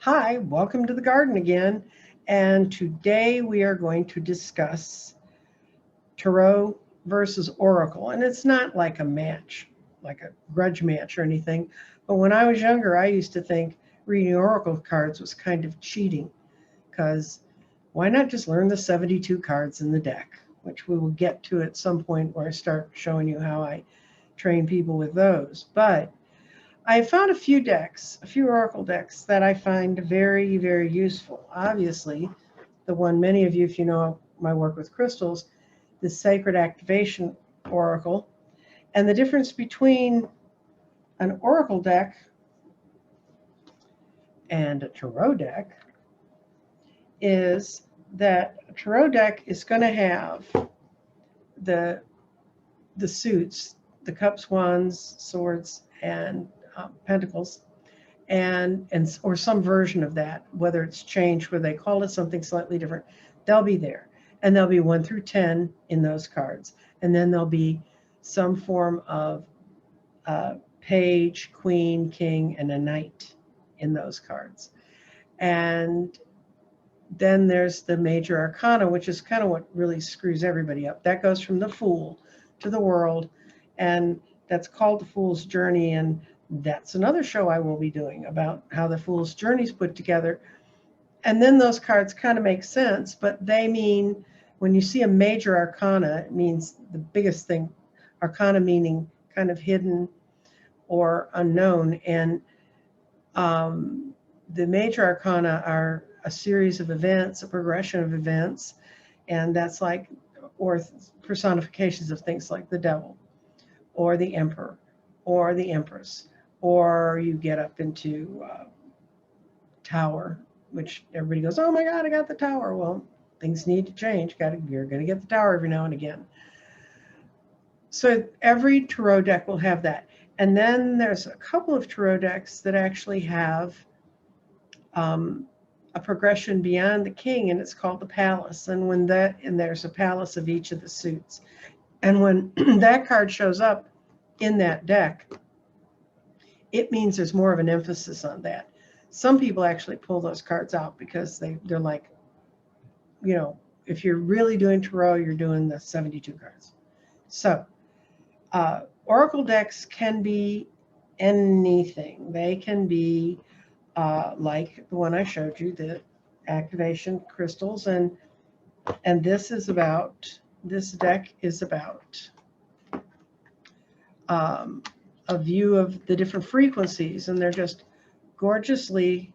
Hi, welcome to the garden again. And today we are going to discuss Tarot versus Oracle. And it's not like a match, like a grudge match or anything. But when I was younger, I used to think reading Oracle cards was kind of cheating because why not just learn the 72 cards in the deck, which we will get to at some point where I start showing you how I train people with those. But I found a few decks, a few Oracle decks that I find very, very useful. Obviously, the one many of you, if you know my work with crystals, the Sacred Activation Oracle. And the difference between an Oracle deck and a Tarot deck is that a Tarot deck is going to have the suits, the cups, wands, swords, and pentacles, and or some version of that, whether it's changed where they call it something slightly different, they'll be there. And there'll be 1 through 10 in those cards. And then there'll be some form of page, queen, king, and a knight in those cards. And then there's the major arcana, which is kind of what really screws everybody up. That goes from the Fool to the World, and that's called the Fool's Journey. And that's another show I will be doing about how the Fool's Journey is put together. And then those cards kind of make sense, but they mean, when you see a major arcana, it means the biggest thing, arcana meaning kind of hidden or unknown. And the major arcana are a series of events, a progression of events, and that's like, or personifications of things like the devil, or the emperor, or the empress, or you get up into tower, which everybody goes, oh my God, I got the tower. Well, things need to change. You're going to get the tower every now and again. So every Tarot deck will have that. And then there's a couple of Tarot decks that actually have a progression beyond the king, and it's called the palace. And there's a palace of each of the suits. And when that card shows up in that deck, it means there's more of an emphasis on that. Some people actually pull those cards out because they're like, you know, if you're really doing Tarot, you're doing the 72 cards. So Oracle decks can be anything. They can be like the one I showed you, the activation crystals, and this deck is about a view of the different frequencies, and they're just gorgeously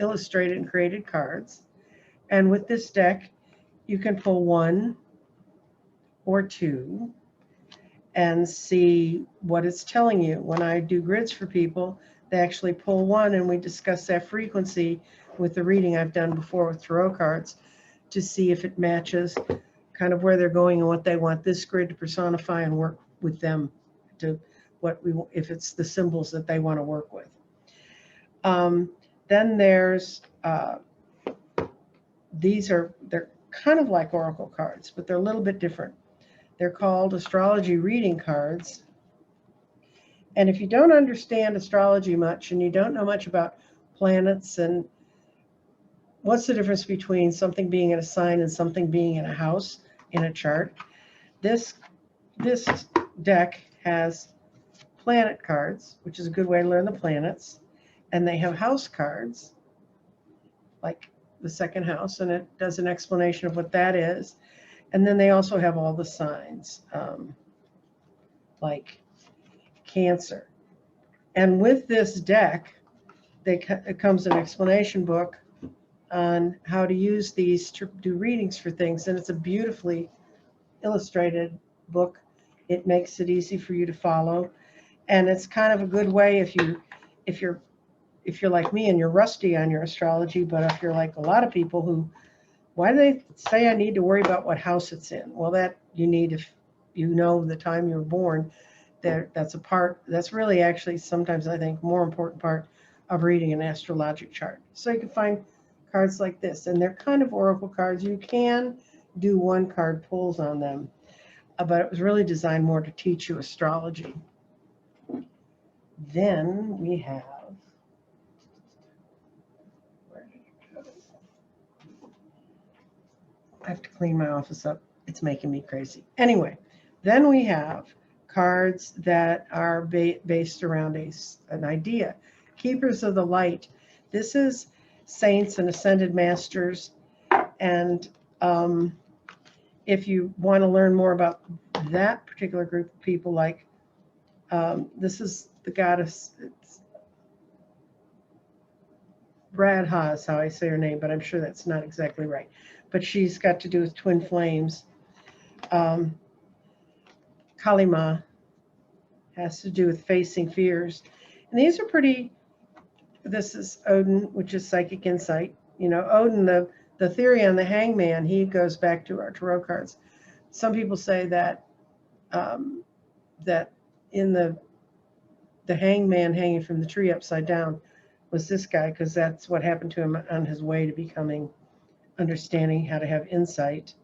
illustrated and created cards. And with this deck, you can pull 1 or 2 and see what it's telling you. When I do grids for people, they actually pull 1 and we discuss that frequency with the reading I've done before with Tarot cards to see if it matches kind of where they're going and what they want this grid to personify and work with them to if it's the symbols that they want to work with. Then there's, they're kind of like Oracle cards, but they're a little bit different. They're called astrology reading cards. And if you don't understand astrology much and you don't know much about planets and what's the difference between something being in a sign and something being in a house in a chart, this deck has planet cards, which is a good way to learn the planets, and they have house cards, like the second house, and it does an explanation of what that is. And then they also have all the signs, like Cancer. And with this deck, it comes an explanation book on how to use these to do readings for things, and it's a beautifully illustrated book. It makes it easy for you to follow, and it's kind of a good way if you're like me and you're rusty on your astrology, but if you're like a lot of people who, why do they say I need to worry about what house it's in? Well, that you need, if you know the time you were born, that's really actually sometimes I think more important part of reading an astrologic chart. So you can find cards like this, and they're kind of oracle cards. You can do 1 card pulls on them, but it was really designed more to teach you astrology. Then we have I have to clean my office up. It's making me crazy. Anyway, then we have cards that are based around an idea. Keepers of the Light. This is saints and ascended masters. And if you want to learn more about that particular group of people, like this is the goddess, it's Radha is how I say her name, but I'm sure that's not exactly right. But she's got to do with twin flames. Kalima has to do with facing fears. And these are pretty, this is Odin, which is psychic insight. You know, Odin, the theory on the hangman, he goes back to our tarot cards. Some people say that that in the hangman hanging from the tree upside down was this guy, because that's what happened to him on his way to becoming, understanding how to have insight.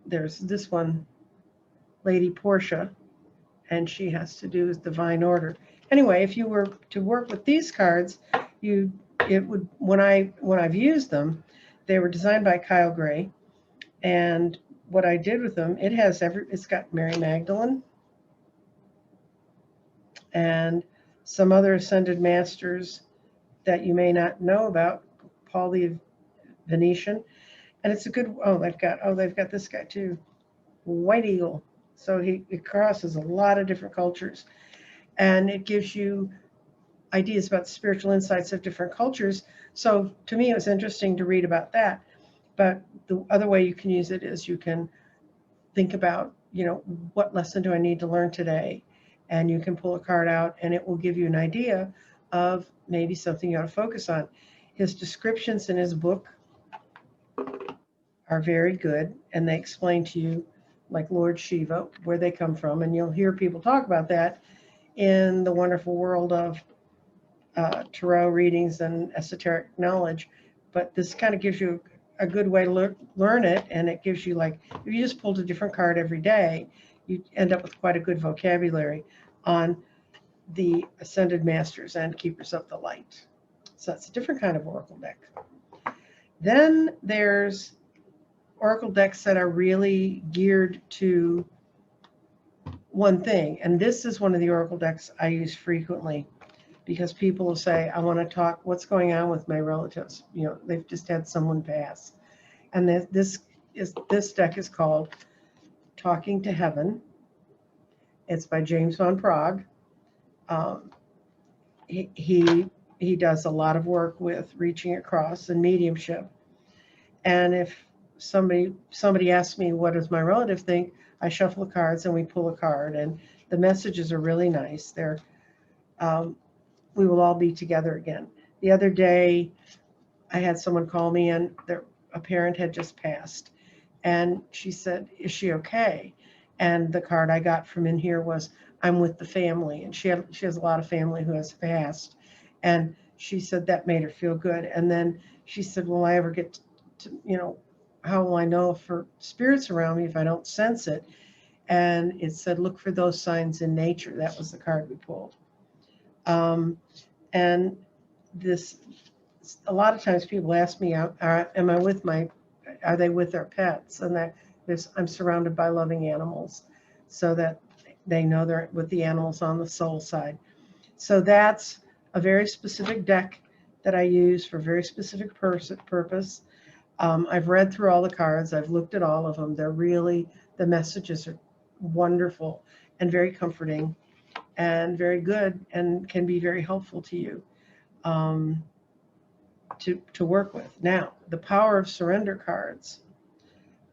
There's this one, Lady Portia, and she has to do with divine order. Anyway, if you were to work with these cards, when I've used them, they were designed by Kyle Gray, and what I did with them, it's got Mary Magdalene and some other ascended masters that you may not know about, Paul the Venetian, and it's a good. They've got this guy too, White Eagle. So it crosses a lot of different cultures, and it gives you ideas about the spiritual insights of different cultures. So to me, it was interesting to read about that. But the other way you can use it is you can think about, what lesson do I need to learn today? And you can pull a card out and it will give you an idea of maybe something you ought to focus on. His descriptions in his book are very good, and they explain to you, like Lord Shiva, where they come from. And you'll hear people talk about that in the wonderful world of tarot readings and esoteric knowledge. But this kind of gives you a good way to learn it, and it gives you, like, if you just pulled a different card every day, you end up with quite a good vocabulary on the ascended masters and keepers of the light. So that's a different kind of oracle deck. Then there's oracle decks that are really geared to one thing, and this is one of the oracle decks I use frequently, because people will say, I want to talk, what's going on with my relatives? They've just had someone pass. And this deck is called Talking to Heaven. It's by James Van Praagh. He does a lot of work with reaching across and mediumship. And if somebody asks me, what does my relative think? I shuffle the cards and we pull a card, and the messages are really nice. They're we will all be together again. The other day, I had someone call me, and a parent had just passed. And she said, is she okay? And the card I got from in here was, I'm with the family. And she has a lot of family who has passed. And she said that made her feel good. And then she said, will I ever get to, how will I know for spirits around me if I don't sense it? And it said, look for those signs in nature. That was the card we pulled. And this, a lot of times people ask me, are they with their pets? And I'm surrounded by loving animals, so that they know they're with the animals on the soul side. So that's a very specific deck that I use for a very specific purpose. I've read through all the cards. I've looked at all of them. The messages are wonderful and very comforting and very good, and can be very helpful to you to work with. Now, the Power of Surrender cards.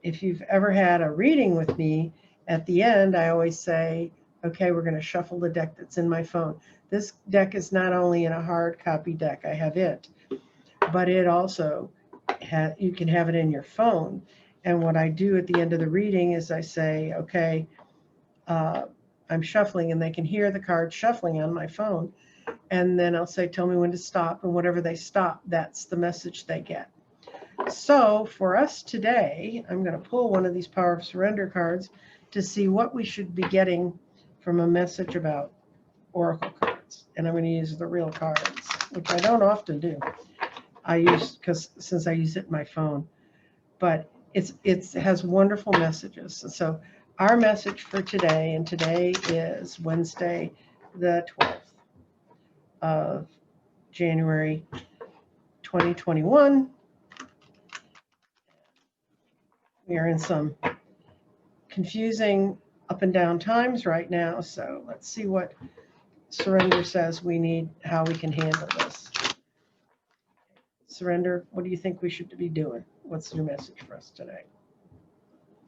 If you've ever had a reading with me, at the end, I always say, okay, we're going to shuffle the deck that's in my phone. This deck is not only in a hard copy deck, I have it, but it also you can have it in your phone. And what I do at the end of the reading is I say, okay, I'm shuffling, and they can hear the card shuffling on my phone. And then I'll say, tell me when to stop, and whatever they stop, that's the message they get. So for us today, I'm going to pull one of these Power of Surrender cards to see what we should be getting from a message about oracle cards. And I'm going to use the real cards, which I don't often do. I use, because since I use it in my phone, but it has wonderful messages. And so our message for today, and today is Wednesday, the 12th of January, 2021. We are in some confusing up and down times right now. So let's see what Surrender says we need, how we can handle this. Surrender, what do you think we should be doing? What's your message for us today?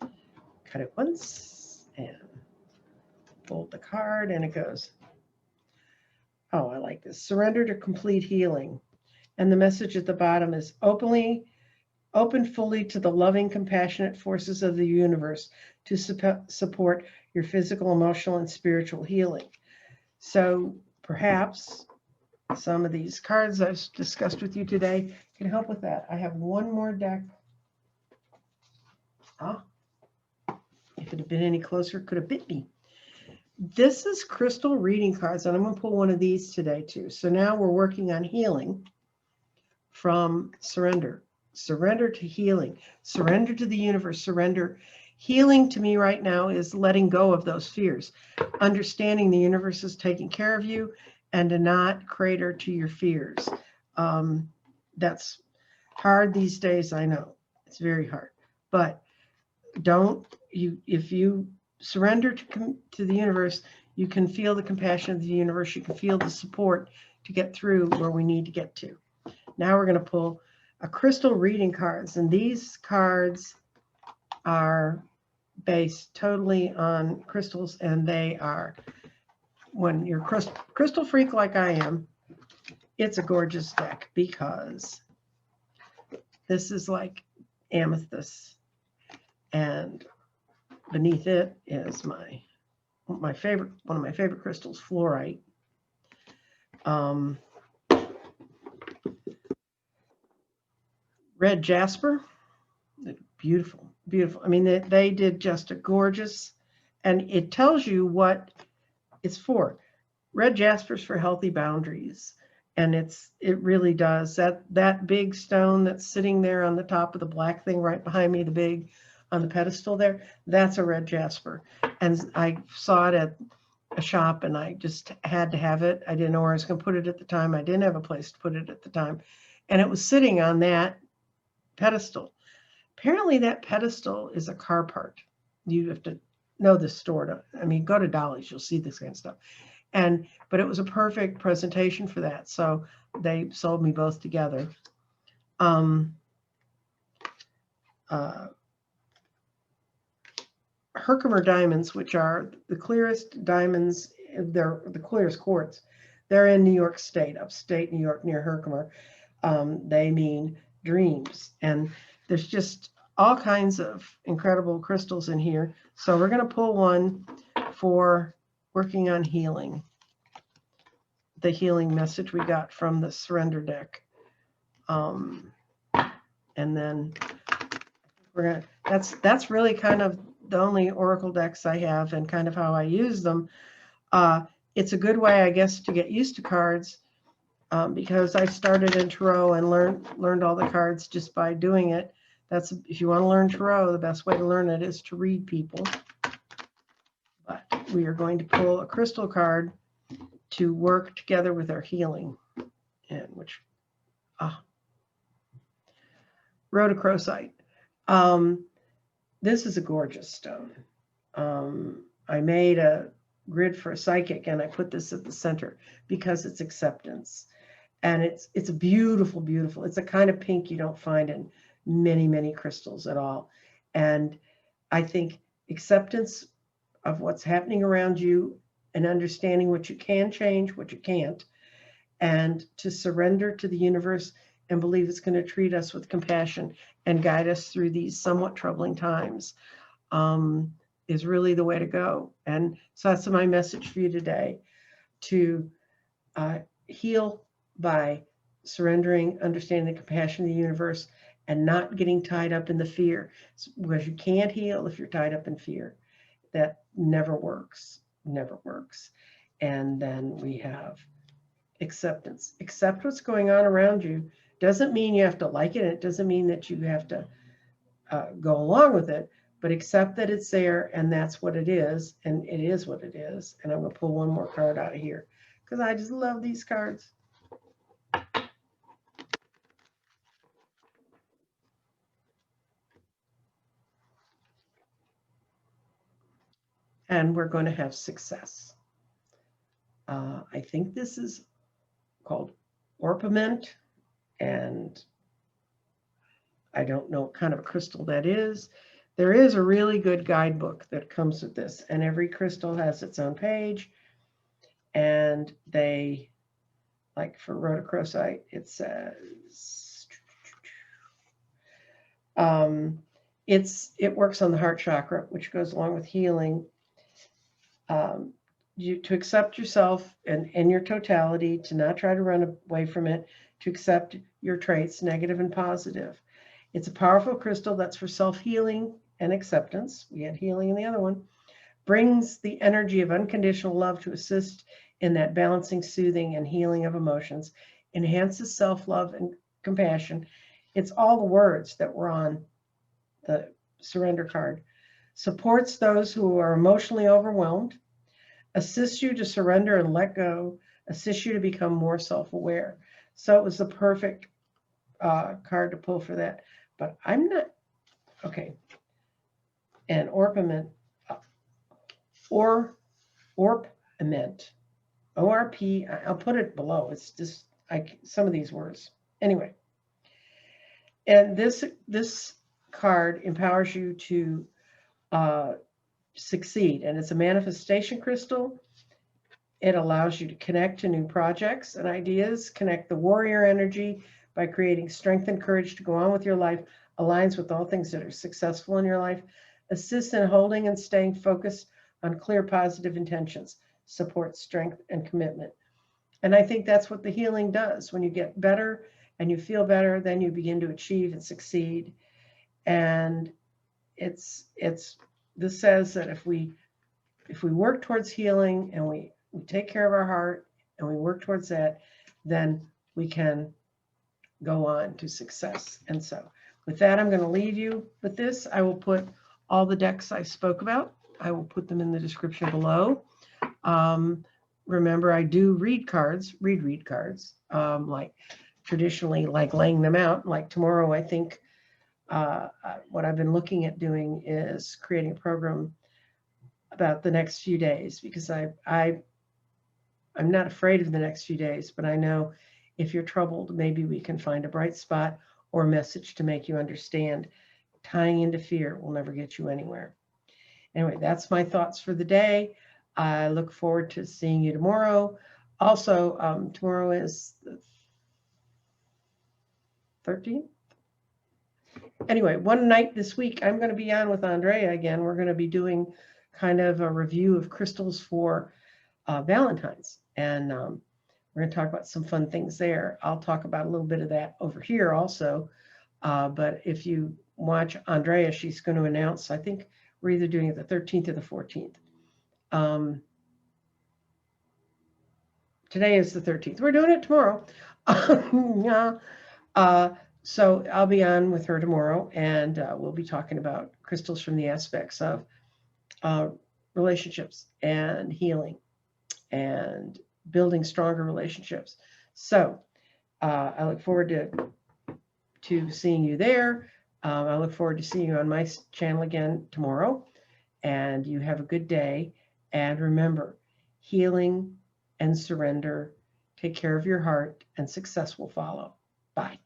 Cut it once and fold the card, and it goes, oh, I like this. Surrender to complete healing. And the message at the bottom is open fully to the loving, compassionate forces of the universe to support your physical, emotional, and spiritual healing. So perhaps some of these cards I've discussed with you today can help with that. I have one more deck. If it had been any closer, it could have bit me. This is crystal reading cards, and I'm going to pull one of these today too. So now we're working on healing from surrender. Surrender to healing. Surrender to the universe. Surrender. Healing to me right now is letting go of those fears. Understanding the universe is taking care of you and to not crater to your fears. That's hard these days, I know. It's very hard. But if you surrender to the universe, you can feel the compassion of the universe. You can feel the support to get through where we need to get to. Now we're going to pull a crystal reading cards, and these cards are based totally on crystals, and they are, when you're a crystal freak like I am, it's a gorgeous deck because this is like amethyst, and beneath it is one of my favorite crystals, fluorite. Red jasper, beautiful, beautiful. I mean, they did just a gorgeous, and it tells you what it's for. Red jasper's for healthy boundaries, and it really does. That big stone that's sitting there on the top of the black thing right behind me, the big on the pedestal there, that's a red jasper. And I saw it at a shop, and I just had to have it. I didn't know where I was going to put it at the time. I didn't have a place to put it at the time, and it was sitting on that pedestal. Apparently that pedestal is a car part. You have to know this store. Go to Dolly's, you'll see this kind of stuff. But it was a perfect presentation for that. So they sold me both together. Herkimer diamonds, which are the clearest diamonds, they're the clearest quartz. They're in New York State, upstate New York, near Herkimer. They mean dreams. And there's just all kinds of incredible crystals in here. So we're going to pull one for working on healing. The healing message we got from the surrender deck. And then that's really kind of the only oracle decks I have and kind of how I use them. It's a good way, I guess, to get used to cards because I started in Tarot and learned all the cards just by doing it. If you want to learn Tarot, the best way to learn it is to read people. But we are going to pull a crystal card to work together with our healing, and rhodochrosite. This is a gorgeous stone. I made a grid for a psychic, and I put this at the center because it's acceptance, and it's a beautiful, beautiful. It's a kind of pink you don't find in many, many crystals at all. And I think acceptance of what's happening around you and understanding what you can change, what you can't, and to surrender to the universe and believe it's going to treat us with compassion and guide us through these somewhat troubling times is really the way to go. And so that's my message for you today, to heal by surrendering, understanding the compassion of the universe, and not getting tied up in the fear, because you can't heal if you're tied up in fear. That never works, never works. And then we have acceptance. Accept what's going on around you Doesn't mean you have to like it. It doesn't mean that you have to go along with it, but accept that it's there and that's what it is. And it is what it is. And I'm going to pull one more card out of here because I just love these cards. And we're going to have success. I think this is called orpiment, and I don't know what kind of a crystal that is. There is a really good guidebook that comes with this, and every crystal has its own page. And they, like for rhodochrosite, it says it works on the heart chakra, which goes along with healing. To accept yourself and in your totality, to not try to run away from it, to accept your traits, negative and positive. It's a powerful crystal that's for self-healing and acceptance. We had healing in the other one. Brings the energy of unconditional love to assist in that balancing, soothing, and healing of emotions. Enhances self-love and compassion. It's all the words that were on the surrender card. Supports those who are emotionally overwhelmed. Assists you to surrender and let go. Assists you to become more self-aware. So it was the perfect card to pull for that. But I'm not, okay. And orpiment, orpiment, O-R-P, I'll put it below. It's just some of these words. Anyway, and this card empowers you to succeed, and it's a manifestation crystal. It allows you to connect to new projects and ideas, connect the warrior energy by creating strength and courage to go on with your life, aligns with all things that are successful in your life, assists in holding and staying focused on clear positive intentions, supports strength and commitment. And I think that's what the healing does. When you get better and you feel better, then you begin to achieve and succeed. And this says that if we work towards healing and we take care of our heart and we work towards that, then we can go on to success. And so with that, I'm going to leave you with this. I will put all the decks I spoke about. I will put them in the description below. Remember, I do read cards, like traditionally, like laying them out. Like tomorrow, I think what I've been looking at doing is creating a program about the next few days, because I'm not afraid of the next few days, but I know if you're troubled, maybe we can find a bright spot or message to make you understand. Tying into fear will never get you anywhere. Anyway, that's my thoughts for the day. I look forward to seeing you tomorrow. Also, tomorrow is the 13th. Anyway, one night this week, I'm going to be on with Andrea again. We're going to be doing kind of a review of crystals for Valentine's. And we're going to talk about some fun things there. I'll talk about a little bit of that over here also. But if you watch Andrea, she's going to announce, I think we're either doing it the 13th or the 14th. Today is the 13th. We're doing it tomorrow. So I'll be on with her tomorrow, and we'll be talking about crystals from the aspects of relationships and healing and building stronger relationships. So I look forward to seeing you there. I look forward to seeing you on my channel again tomorrow. And you have a good day. And remember, healing and surrender. Take care of your heart, and success will follow. Bye.